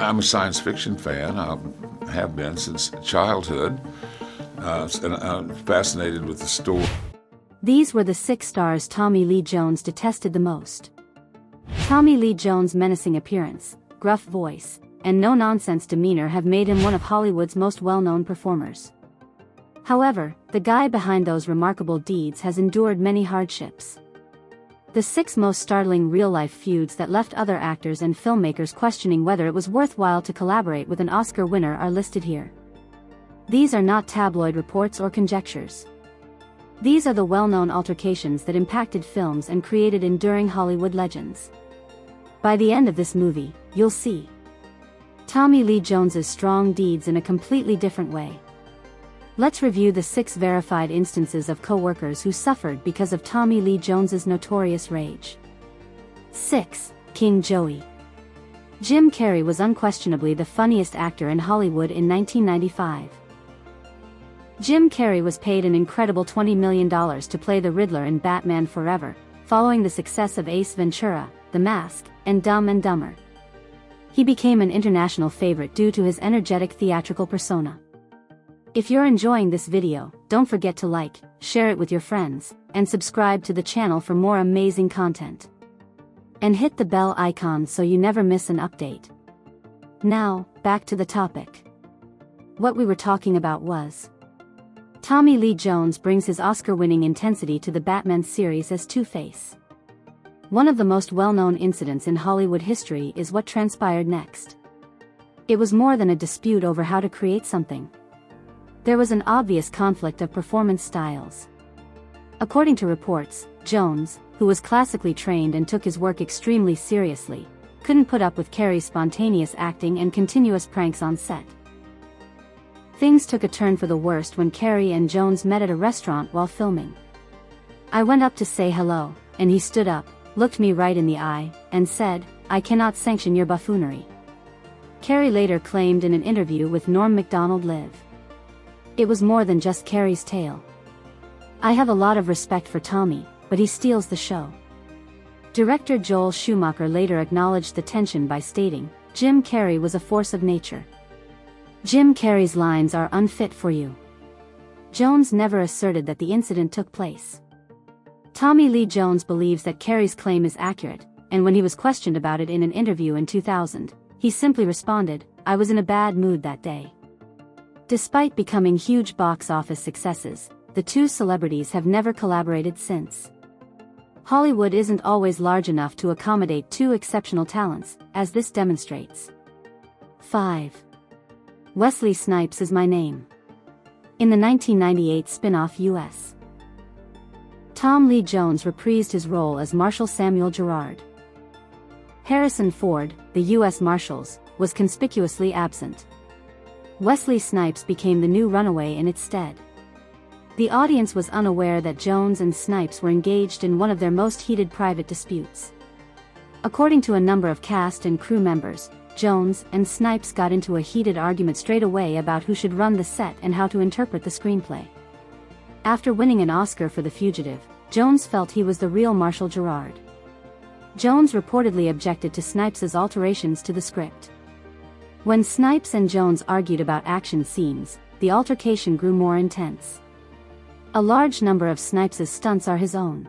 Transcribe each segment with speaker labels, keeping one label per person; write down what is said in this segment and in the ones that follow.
Speaker 1: I'm a science fiction fan. I have been since childhood, and I'm fascinated with the story.
Speaker 2: These were the 6 stars Tommy Lee Jones detested the most. Tommy Lee Jones' menacing appearance, gruff voice, and no-nonsense demeanor have made him one of Hollywood's most well-known performers. However, the guy behind those remarkable deeds has endured many hardships. The 6 most startling real-life feuds that left other actors and filmmakers questioning whether it was worthwhile to collaborate with an Oscar winner are listed here. These are not tabloid reports or conjectures. These are the well-known altercations that impacted films and created enduring Hollywood legends. By the end of this movie, you'll see Tommy Lee Jones's strong deeds in a completely different way. Let's review the 6 verified instances of coworkers who suffered because of Tommy Lee Jones's notorious rage. 6. King Joey. Jim Carrey was unquestionably the funniest actor in Hollywood in 1995. Jim Carrey was paid an incredible $20 million to play the Riddler in Batman Forever, following the success of Ace Ventura, The Mask, and Dumb and Dumber. He became an international favorite due to his energetic theatrical persona. If you're enjoying this video, don't forget to like, share it with your friends, and subscribe to the channel for more amazing content. And hit the bell icon so you never miss an update. Now, back to the topic. What we were talking about was Tommy Lee Jones brings his Oscar-winning intensity to the Batman series as Two-Face. One of the most well-known incidents in Hollywood history is what transpired next. It was more than a dispute over how to create something. There was an obvious conflict of performance styles. According to reports, Jones, who was classically trained and took his work extremely seriously, couldn't put up with Carrey's spontaneous acting and continuous pranks on set. Things took a turn for the worst when Carrey and Jones met at a restaurant while filming. I went up to say hello, and he stood up, looked me right in the eye, and said, "I cannot sanction your buffoonery." Carrey later claimed in an interview with Norm Macdonald Live. It was more than just Carrey's tale. I have a lot of respect for Tommy, but he steals the show. Director Joel Schumacher later acknowledged the tension by stating, "Jim Carrey was a force of nature. Jim Carrey's lines are unfit for you." Jones never asserted that the incident took place. Tommy Lee Jones believes that Carrey's claim is accurate, and when he was questioned about it in an interview in 2000, he simply responded, "I was in a bad mood that day." Despite becoming huge box office successes, the two celebrities have never collaborated since. Hollywood isn't always large enough to accommodate two exceptional talents, as this demonstrates. 5. Wesley Snipes is my name. In the 1998 spin-off U.S. Tom Lee Jones reprised his role as Marshal Samuel Gerard. Harrison Ford, the U.S. Marshals, was conspicuously absent. Wesley Snipes became the new runaway in its stead. The audience was unaware that Jones and Snipes were engaged in one of their most heated private disputes. According to a number of cast and crew members, Jones and Snipes got into a heated argument straight away about who should run the set and how to interpret the screenplay. After winning an Oscar for The Fugitive, Jones felt he was the real Marshal Gerard. Jones reportedly objected to Snipes' alterations to the script. When Snipes and Jones argued about action scenes, the altercation grew more intense. A large number of Snipes' stunts are his own.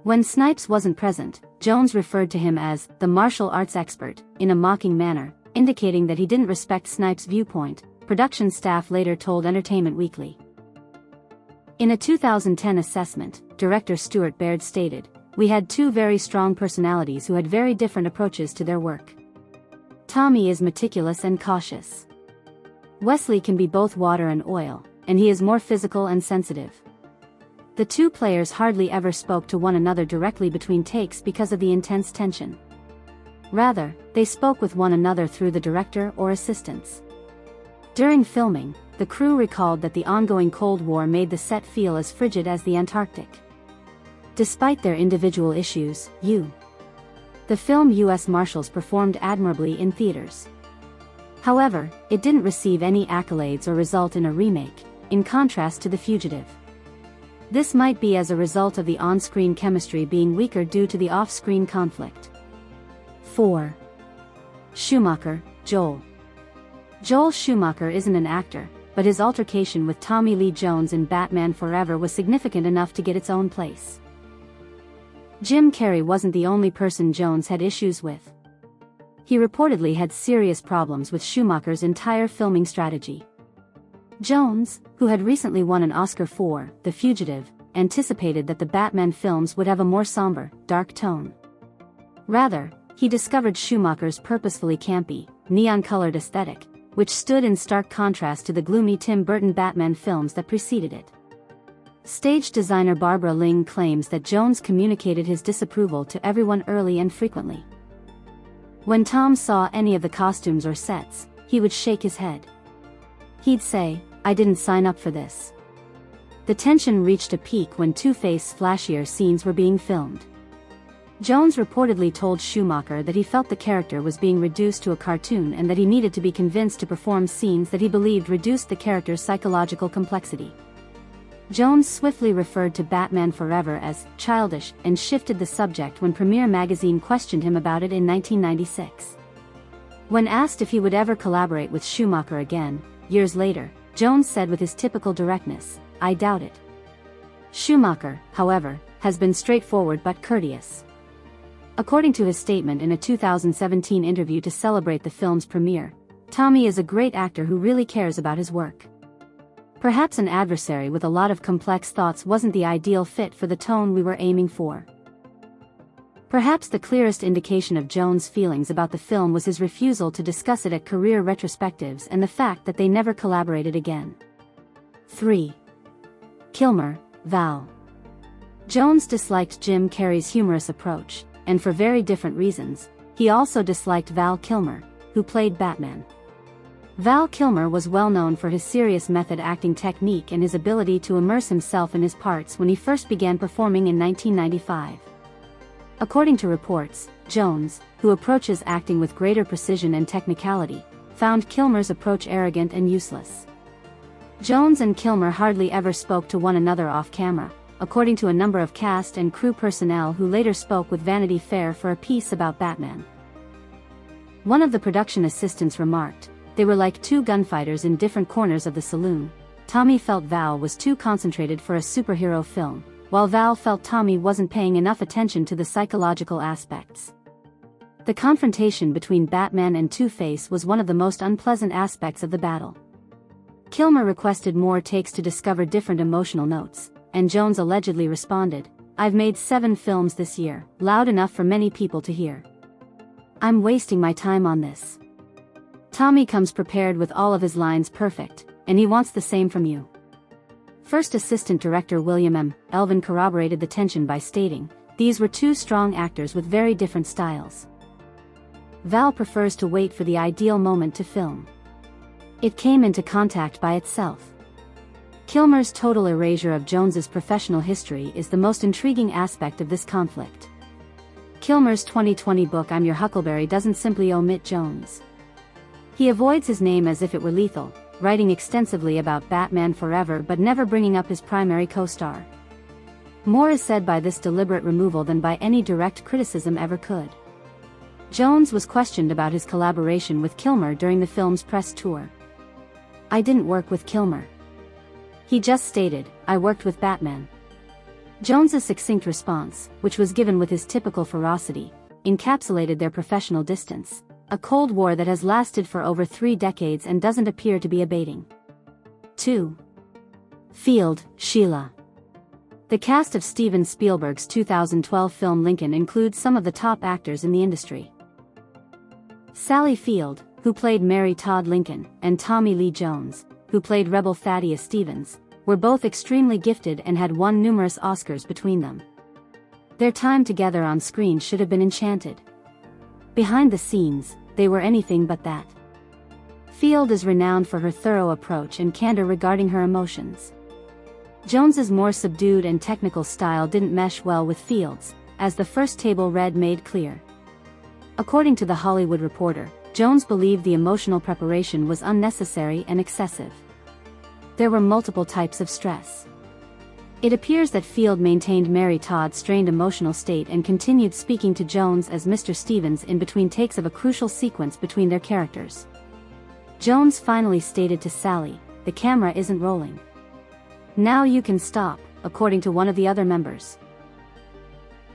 Speaker 2: When Snipes wasn't present, Jones referred to him as the martial arts expert, in a mocking manner, indicating that he didn't respect Snipes' viewpoint, production staff later told Entertainment Weekly. In a 2010 assessment, director Stuart Baird stated, "We had two very strong personalities who had very different approaches to their work. Tommy is meticulous and cautious. Wesley can be both water and oil, and he is more physical and sensitive." The two players hardly ever spoke to one another directly between takes because of the intense tension. Rather, they spoke with one another through the director or assistants. During filming, the crew recalled that the ongoing Cold War made the set feel as frigid as the Antarctic. Despite their individual issues, the film U.S. Marshals performed admirably in theaters. However, it didn't receive any accolades or result in a remake, in contrast to The Fugitive. This might be as a result of the on-screen chemistry being weaker due to the off-screen conflict. 4. Schumacher, Joel. Joel Schumacher isn't an actor, but his altercation with Tommy Lee Jones in Batman Forever was significant enough to get its own place. Jim Carrey wasn't the only person Jones had issues with. He reportedly had serious problems with Schumacher's entire filming strategy. Jones, who had recently won an Oscar for The Fugitive, anticipated that the Batman films would have a more somber, dark tone. Rather, he discovered Schumacher's purposefully campy, neon-colored aesthetic, which stood in stark contrast to the gloomy Tim Burton Batman films that preceded it. Stage designer Barbara Ling claims that Jones communicated his disapproval to everyone early and frequently. When Tom saw any of the costumes or sets, he would shake his head. He'd say, "I didn't sign up for this." The tension reached a peak when Two-Face's flashier scenes were being filmed. Jones reportedly told Schumacher that he felt the character was being reduced to a cartoon and that he needed to be convinced to perform scenes that he believed reduced the character's psychological complexity. Jones swiftly referred to Batman Forever as childish and shifted the subject when Premiere magazine questioned him about it in 1996. When asked if he would ever collaborate with Schumacher again, years later, Jones said with his typical directness, "I doubt it." Schumacher, however, has been straightforward but courteous. According to his statement in a 2017 interview to celebrate the film's premiere, Tommy is a great actor who really cares about his work. Perhaps an adversary with a lot of complex thoughts wasn't the ideal fit for the tone we were aiming for. Perhaps the clearest indication of Jones' feelings about the film was his refusal to discuss it at career retrospectives and the fact that they never collaborated again. 3. Kilmer, Val. Jones disliked Jim Carrey's humorous approach, and for very different reasons. He also disliked Val Kilmer, who played Batman. Val Kilmer was well known for his serious method acting technique and his ability to immerse himself in his parts when he first began performing in 1995. According to reports, Jones, who approaches acting with greater precision and technicality, found Kilmer's approach arrogant and useless. Jones and Kilmer hardly ever spoke to one another off-camera, according to a number of cast and crew personnel who later spoke with Vanity Fair for a piece about Batman. One of the production assistants remarked, "They were like two gunfighters in different corners of the saloon. Tommy felt Val was too concentrated for a superhero film, while Val felt Tommy wasn't paying enough attention to the psychological aspects." The confrontation between Batman and Two-Face was one of the most unpleasant aspects of the battle. Kilmer requested more takes to discover different emotional notes, and Jones allegedly responded, "I've made 7 films this year, loud enough for many people to hear. I'm wasting my time on this." Tommy comes prepared with all of his lines perfect, and he wants the same from you. First assistant director William M. Elvin corroborated the tension by stating, "These were two strong actors with very different styles. Val prefers to wait for the ideal moment to film. It came into contact by itself." Kilmer's total erasure of Jones's professional history is the most intriguing aspect of this conflict. Kilmer's 2020 book I'm Your Huckleberry doesn't simply omit Jones. He avoids his name as if it were lethal, writing extensively about Batman Forever but never bringing up his primary co-star. More is said by this deliberate removal than by any direct criticism ever could. Jones was questioned about his collaboration with Kilmer during the film's press tour. "I didn't work with Kilmer. He just stated, 'I worked with Batman.'" Jones's succinct response, which was given with his typical ferocity, encapsulated their professional distance, a Cold War that has lasted for over 3 decades and doesn't appear to be abating. 2. Field, Sheila. The cast of Steven Spielberg's 2012 film Lincoln includes some of the top actors in the industry. Sally Field, who played Mary Todd Lincoln, and Tommy Lee Jones, who played Rebel Thaddeus Stevens, were both extremely gifted and had won numerous Oscars between them. Their time together on screen should have been enchanted. Behind the scenes, they were anything but that. Field is renowned for her thorough approach and candor regarding her emotions. Jones's more subdued and technical style didn't mesh well with Field's, as the first table read made clear. According to The Hollywood Reporter, Jones believed the emotional preparation was unnecessary and excessive. There were multiple types of stress. It appears that Field maintained Mary Todd's strained emotional state and continued speaking to Jones as Mr. Stevens in between takes of a crucial sequence between their characters. Jones finally stated to Sally, "The camera isn't rolling. Now you can stop," according to one of the other members.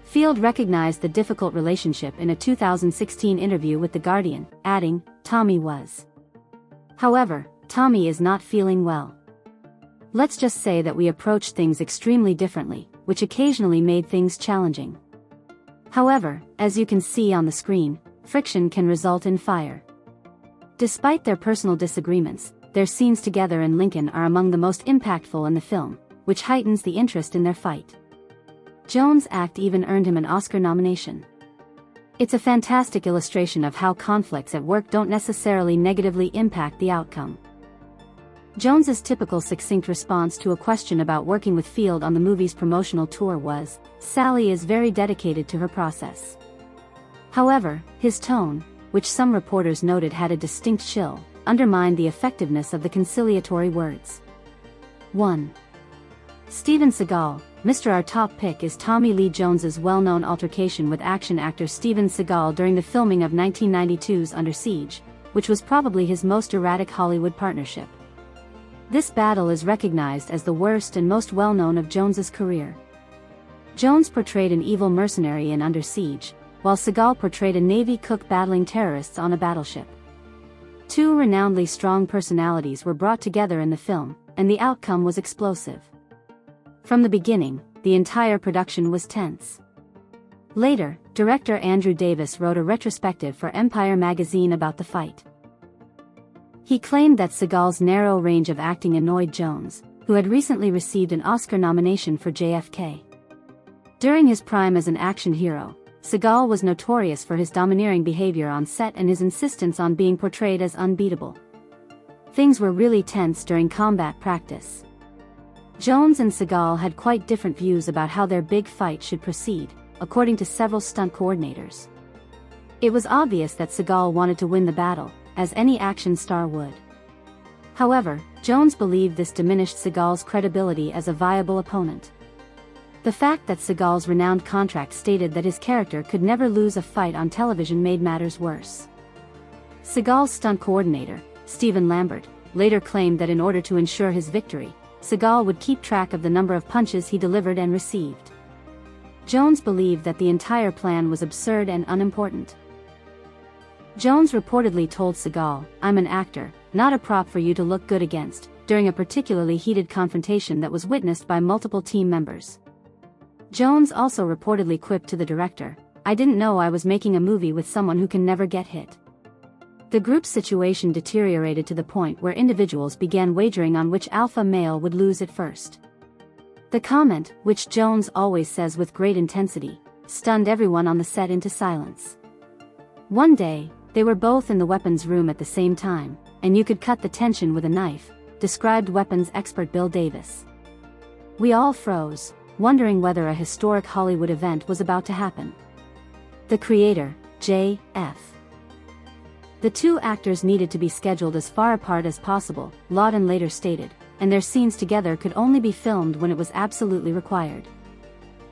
Speaker 2: Field recognized the difficult relationship in a 2016 interview with The Guardian, adding, "Tommy was. However, Tommy is not feeling well. Let's just say that we approached things extremely differently, which occasionally made things challenging. However, as you can see on the screen, friction can result in fire." Despite their personal disagreements, their scenes together in Lincoln are among the most impactful in the film, which heightens the interest in their fight. Jones' act even earned him an Oscar nomination. It's a fantastic illustration of how conflicts at work don't necessarily negatively impact the outcome. Jones's typical succinct response to a question about working with Field on the movie's promotional tour was, "Sally is very dedicated to her process." However, his tone, which some reporters noted had a distinct chill, undermined the effectiveness of the conciliatory words. 1. Steven Seagal. Mr. Our top pick is Tommy Lee Jones's well-known altercation with action actor Steven Seagal during the filming of 1992's Under Siege, which was probably his most erratic Hollywood partnership. This battle is recognized as the worst and most well-known of Jones's career. Jones portrayed an evil mercenary in Under Siege, while Seagal portrayed a Navy cook battling terrorists on a battleship. Two renownedly strong personalities were brought together in the film, and the outcome was explosive. From the beginning, the entire production was tense. Later, director Andrew Davis wrote a retrospective for Empire magazine about the fight. He claimed that Seagal's narrow range of acting annoyed Jones, who had recently received an Oscar nomination for JFK. During his prime as an action hero, Seagal was notorious for his domineering behavior on set and his insistence on being portrayed as unbeatable. Things were really tense during combat practice. Jones and Seagal had quite different views about how their big fight should proceed, according to several stunt coordinators. It was obvious that Seagal wanted to win the battle, as any action star would. However, Jones believed this diminished Seagal's credibility as a viable opponent. The fact that Seagal's renowned contract stated that his character could never lose a fight on television made matters worse. Seagal's stunt coordinator, Stephen Lambert, later claimed that in order to ensure his victory, Seagal would keep track of the number of punches he delivered and received. Jones believed that the entire plan was absurd and unimportant. Jones reportedly told Seagal, "I'm an actor, not a prop for you to look good against," during a particularly heated confrontation that was witnessed by multiple team members. Jones also reportedly quipped to the director, "I didn't know I was making a movie with someone who can never get hit." The group's situation deteriorated to the point where individuals began wagering on which alpha male would lose at first. The comment, which Jones always says with great intensity, stunned everyone on the set into silence. One day, they were both in the weapons room at the same time, and you could cut the tension with a knife, described weapons expert Bill Davis. "We all froze, wondering whether a historic Hollywood event was about to happen." The creator, J.F. The two actors needed to be scheduled as far apart as possible, Lawton later stated, and their scenes together could only be filmed when it was absolutely required.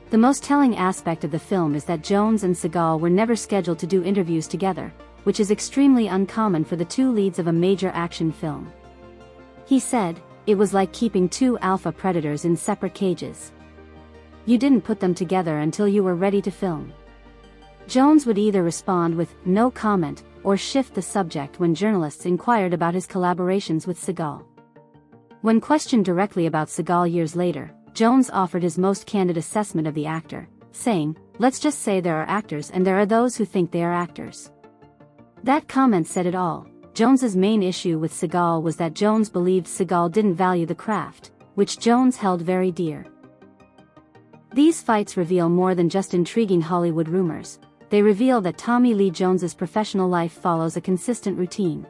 Speaker 2: The most telling aspect of the film is that Jones and Seagal were never scheduled to do interviews together, which is extremely uncommon for the two leads of a major action film. He said, "It was like keeping two alpha predators in separate cages. You didn't put them together until you were ready to film." Jones would either respond with "no comment" or shift the subject when journalists inquired about his collaborations with Seagal. When questioned directly about Seagal years later, Jones offered his most candid assessment of the actor, saying, "Let's just say there are actors and there are those who think they are actors." That comment said it all. Jones's main issue with Seagal was that Jones believed Seagal didn't value the craft, which Jones held very dear. These fights reveal more than just intriguing Hollywood rumors. They reveal that Tommy Lee Jones's professional life follows a consistent routine.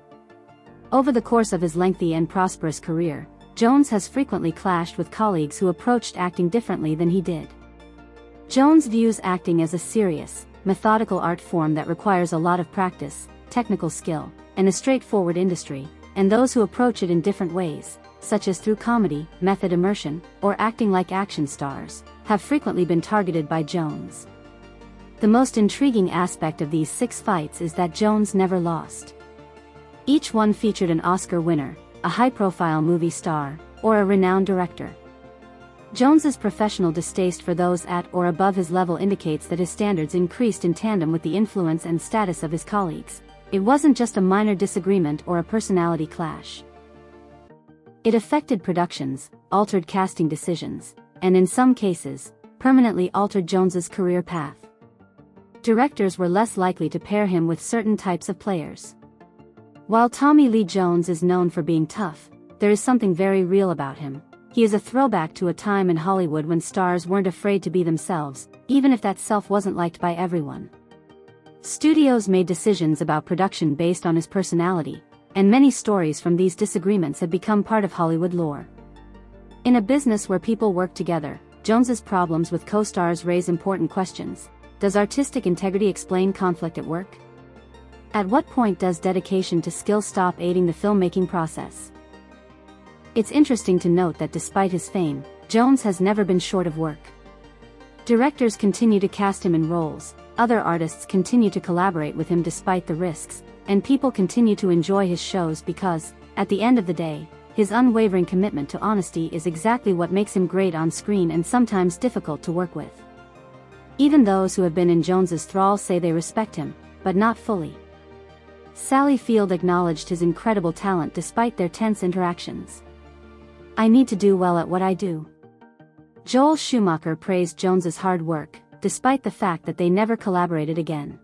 Speaker 2: Over the course of his lengthy and prosperous career, Jones has frequently clashed with colleagues who approached acting differently than he did. Jones views acting as a serious, methodical art form that requires a lot of practice, technical skill, and a straightforward industry, and those who approach it in different ways, such as through comedy, method immersion, or acting like action stars, have frequently been targeted by Jones. The most intriguing aspect of these 6 fights is that Jones never lost. Each one featured an Oscar winner, a high-profile movie star, or a renowned director. Jones's professional distaste for those at or above his level indicates that his standards increased in tandem with the influence and status of his colleagues. It wasn't just a minor disagreement or a personality clash. It affected productions, altered casting decisions, and in some cases, permanently altered Jones's career path. Directors were less likely to pair him with certain types of players. While Tommy Lee Jones is known for being tough, there is something very real about him. He is a throwback to a time in Hollywood when stars weren't afraid to be themselves, even if that self wasn't liked by everyone. Studios made decisions about production based on his personality, and many stories from these disagreements have become part of Hollywood lore. In a business where people work together, Jones's problems with co-stars raise important questions. Does artistic integrity explain conflict at work? At what point does dedication to skill stop aiding the filmmaking process? It's interesting to note that despite his fame, Jones has never been short of work. Directors continue to cast him in roles, other artists continue to collaborate with him despite the risks, and people continue to enjoy his shows because, at the end of the day, his unwavering commitment to honesty is exactly what makes him great on screen and sometimes difficult to work with. Even those who have been in Jones's thrall say they respect him, but not fully. Sally Field acknowledged his incredible talent despite their tense interactions. "I need to do well at what I do." Joel Schumacher praised Jones's hard work, despite the fact that they never collaborated again.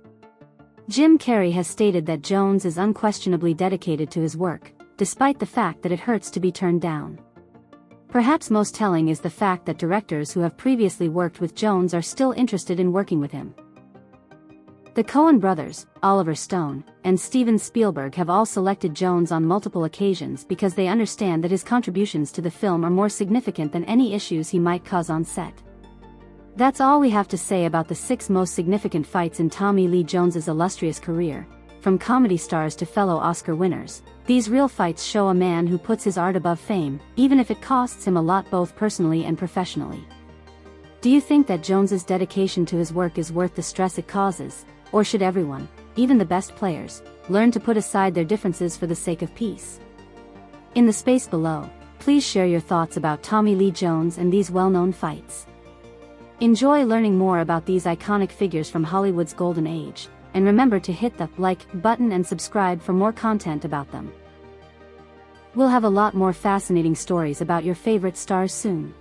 Speaker 2: Jim Carrey has stated that Jones is unquestionably dedicated to his work, despite the fact that it hurts to be turned down. Perhaps most telling is the fact that directors who have previously worked with Jones are still interested in working with him. The Coen brothers, Oliver Stone, and Steven Spielberg have all selected Jones on multiple occasions because they understand that his contributions to the film are more significant than any issues he might cause on set. That's all we have to say about the 6 most significant fights in Tommy Lee Jones's illustrious career. From comedy stars to fellow Oscar winners, these real fights show a man who puts his art above fame, even if it costs him a lot both personally and professionally. Do you think that Jones's dedication to his work is worth the stress it causes? Or should everyone, even the best players, learn to put aside their differences for the sake of peace? In the space below, please share your thoughts about Tommy Lee Jones and these well-known fights. Enjoy learning more about these iconic figures from Hollywood's golden age, and remember to hit the like button and subscribe for more content about them. We'll have a lot more fascinating stories about your favorite stars soon.